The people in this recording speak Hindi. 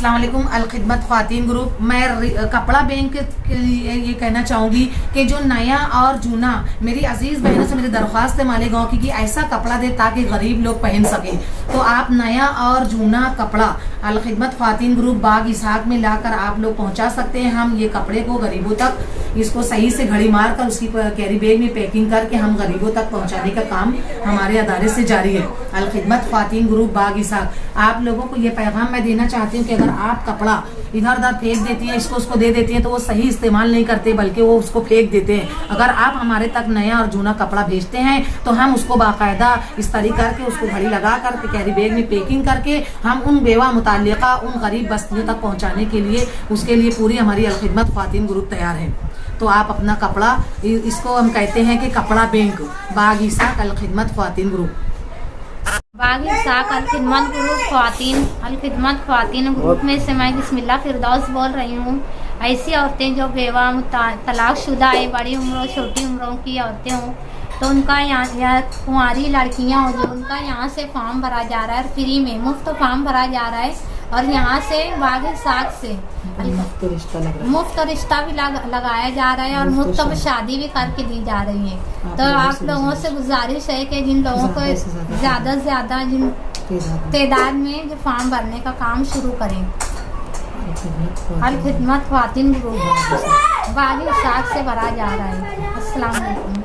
अस्सलाम वालेकुम। अल खिदमत ख्वातीन ग्रुप। मैं कपड़ा बैंक के लिए ये कहना चाहूँगी कि जो नया और जूना, मेरी अजीज़ बहनों से मेरी दरख्वास्त है मालेगांव की कि ऐसा कपड़ा दे ताकि गरीब लोग पहन सकें। तो आप नया और जूना कपड़ा अल खिदमत ख्वातीन ग्रुप बाग इसहाक में लाकर आप लोग पहुँचा सकते हैं। हम ये कपड़े को गरीबों तक इसको सही से घड़ी मार कर उसकी कैरी बैग में पैकिंग करके हम गरीबों तक पहुँचाने का काम हमारे अदारे से जारी है। अल खिदमत ख्वातीन ग्रुप बाग इसहाक। आप लोगों को ये पैगाम मैं देना चाहती हूँ कि अगर आप कपड़ा इधर उधर फेंक देती हैं, इसको उसको दे देती हैं, तो वो सही इस्तेमाल नहीं करते बल्कि वो उसको फेंक देते हैं। अगर आप हमारे तक नया और जूना कपड़ा भेजते हैं तो हम उसको बाकायदा इस तरीके करके उसको घड़ी लगा करके कैरी बैग में पैकिंग करके हम उन बेवा मुताल्लिका उन गरीब बस्तियों तक पहुँचाने के लिए उसके लिए पूरी हमारी अल खिदमत ख्वातीन ग्रुप तैयार है। तो आप अपना कपड़ा, इसको हम कहते हैं कि कपड़ा बैंक बाग इसहाक अल खिदमत ख्वातीन ग्रुप। बाग इसहाक अल खिदमत ख्वातीन ग्रुप में से मैं बिस्मिल्लाह फिरदौस बोल रही हूँ। ऐसी औरतें जो बेवा तलाकशुदा है, बड़ी उम्रों छोटी उम्रों की औरतें हों, तो उनका यहाँ कुंवारी लड़कियाँ हो जो उनका यहाँ से फॉर्म भरा जा रहा है, फ्री में मुफ्त फॉर्म भरा जा रहा है। और यहाँ से बाग इसहाक से मुफ्त रिश्ता भी लगाया जा रहा है और मुफ्त शादी भी करके दी जा रही है। तो आप लोगों से गुजारिश है कि जिन लोगों को ज़्यादा से ज़्यादा जिन तादाद में जो फॉर्म भरने का काम शुरू करें। अल खिदमत ख्वातीन ग्रुप बाग इसहाक से भरा जा रहा है। अस्सलाम वालेकुम।